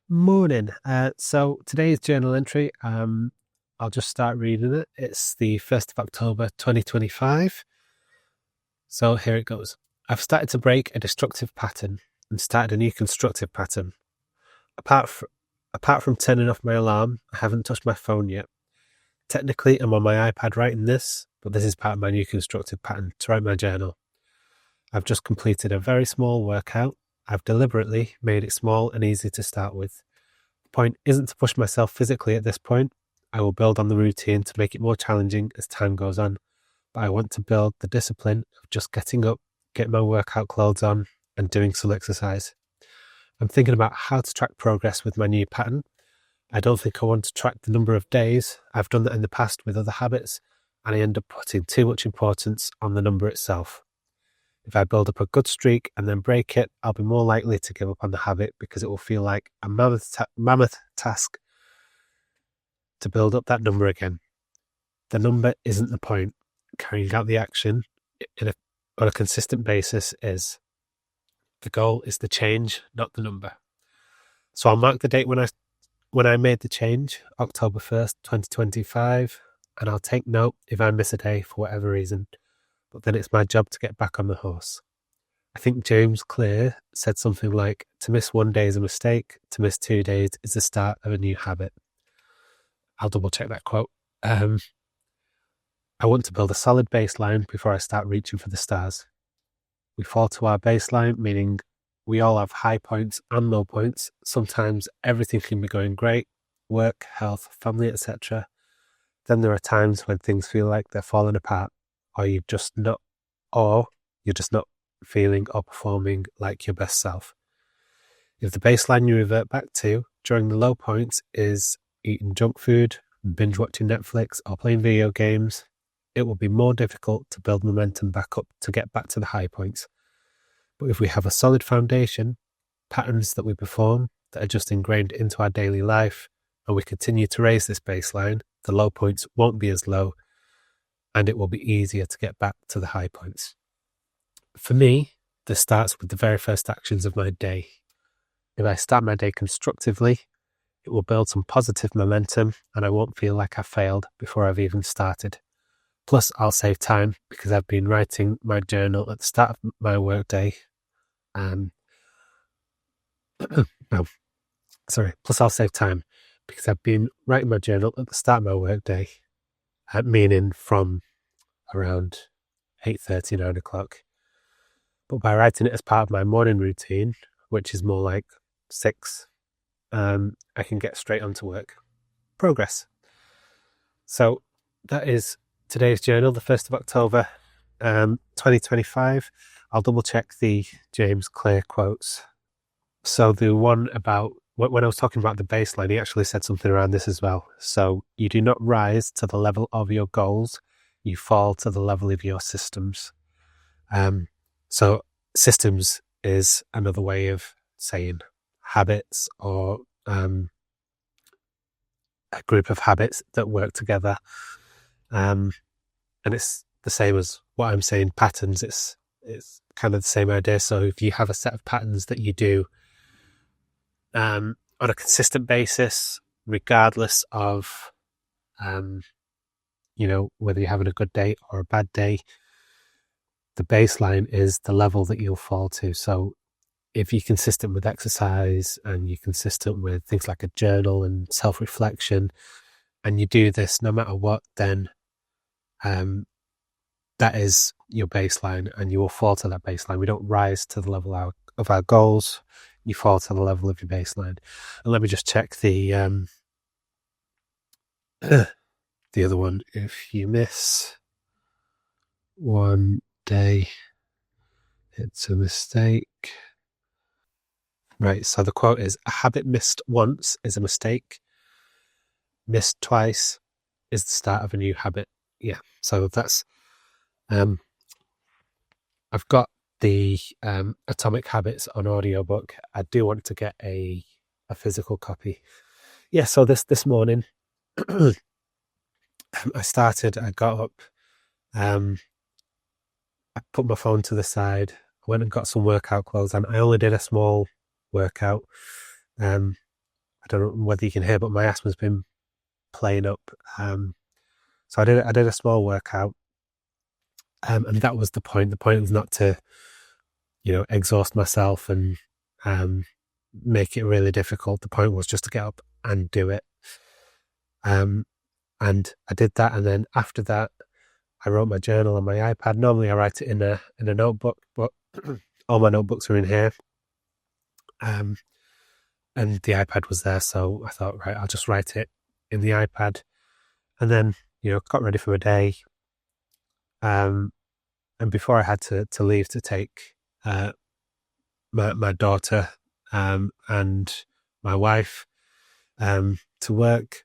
Morning. So today's journal entry, I'll just start reading it. It's the 1st of October 2025. So here it goes. I've started to break a destructive pattern and started a new constructive pattern. Apart from turning off my alarm, I haven't touched my phone yet. Technically, I'm on my iPad writing this, but this is part of my new constructive pattern to write my journal. I've just completed a very small workout. I've deliberately made it small and easy to start with. The point isn't to push myself physically at this point. I will build on the routine to make it more challenging as time goes on, but I want to build the discipline of just getting up, getting my workout clothes on, and doing some exercise. I'm thinking about how to track progress with my new pattern. I don't think I want to track the number of days. I've done that in the past with other habits, and I end up putting too much importance on the number itself. If I build up a good streak and then break it, I'll be more likely to give up on the habit because it will feel like a mammoth task to build up that number again. The number isn't the point. Carrying out the action on a consistent basis is. The goal is the change, not the number. So I'll mark the date when I made the change, October 1st, 2025, and I'll take note if I miss a day for whatever reason. But then it's my job to get back on the horse. I think James Clear said something like, to miss one day is a mistake, to miss 2 days is the start of a new habit. I'll double check that quote. I want to build a solid baseline before I start reaching for the stars. We fall to our baseline, meaning we all have high points and low points. Sometimes everything can be going great, work, health, family, etc. Then there are times when things feel like they're falling apart, or you're just not feeling or performing like your best self. If the baseline you revert back to during the low points is eating junk food, binge watching Netflix, or playing video games, it will be more difficult to build momentum back up to get back to the high points. But if we have a solid foundation, patterns that we perform that are just ingrained into our daily life, and we continue to raise this baseline, the low points won't be as low, and it will be easier to get back to the high points. For me, this starts with the very first actions of my day. If I start my day constructively, it will build some positive momentum and I won't feel like I failed before I've even started. Plus, I'll save time because I've been writing my journal at the start of my workday. Plus, I'll save time because I've been writing my journal at the start of my workday, meaning from around 8:30, 9 o'clock. But by writing it as part of my morning routine, which is more like 6, I can get straight onto work. Progress. So that is today's journal, the 1st of October, 2025. I'll double check the James Clear quotes. So the one about, when I was talking about the baseline, he actually said something around this as well. So you do not rise to the level of your goals, you fall to the level of your systems. So systems is another way of saying habits or a group of habits that work together. And it's the same as what I'm saying, patterns. It's kind of the same idea. So if you have a set of patterns that you do on a consistent basis, regardless of whether you're having a good day or a bad day, the baseline is the level that you'll fall to. So if you're consistent with exercise and you're consistent with things like a journal and self-reflection, and you do this no matter what, then that is your baseline and you will fall to that baseline. We don't rise to the level of our goals. You fall to the level of your baseline. And let me just check the other one. If you miss one day, it's a mistake. Right, so the quote is, a habit missed once is a mistake. Missed twice is the start of a new habit. Yeah, so that's... I've got the Atomic Habits on audiobook. I do want to get a physical copy. Yeah, so this morning, I got up, I put my phone to the side, I went and got some workout clothes, and I only did a small workout. don't know whether you can hear, but my asthma's been playing up. So I did a small workout, and that was the point. The point was not to, exhaust myself and make it really difficult. The point was just to get up and do it. And I did that, and then after that, I wrote my journal on my iPad. Normally, I write it in a notebook, but all my notebooks are in here. And the iPad was there, so I thought, right, I'll just write it in the iPad, and then got ready for a day. And before I had to leave to take my daughter and my wife to work,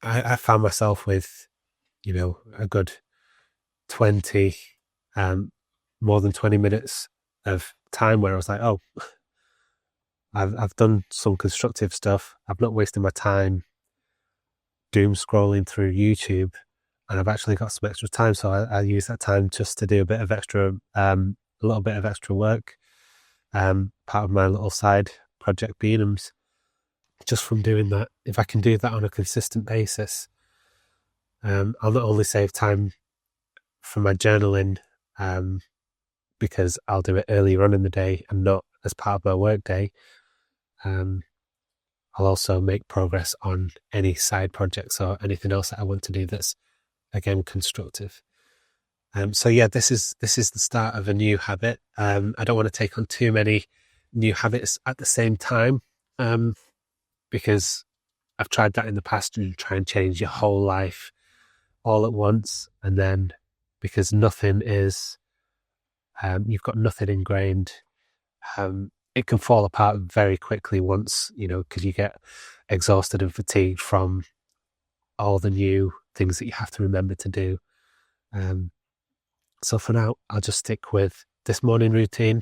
I found myself with a good 20 more than 20 minutes of time where I was like, oh, I've done some constructive stuff. I've not wasted my time doom scrolling through YouTube, and I've actually got some extra time. So I use that time just to do a little bit of extra work. Part of my little side project Beanham's. Just from doing that, if I can do that on a consistent basis, I'll not only save time for my journaling, because I'll do it earlier on in the day and not as part of my work day. I'll also make progress on any side projects or anything else that I want to do that's, again, constructive. So yeah, this is the start of a new habit. I don't want to take on too many new habits at the same time, because I've tried that in the past, and try and change your whole life all at once, and then because nothing is, you've got nothing ingrained, it can fall apart very quickly once, because you get exhausted and fatigued from all the new things that you have to remember to do. So for now, I'll just stick with this morning routine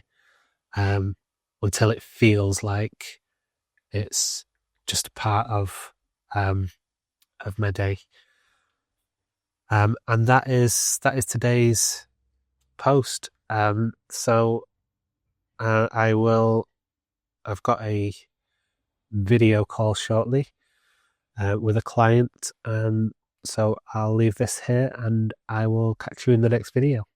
until it feels like it's just a part of my day. And that is today's post. So I've got a video call shortly with a client, so I'll leave this here, and I will catch you in the next video.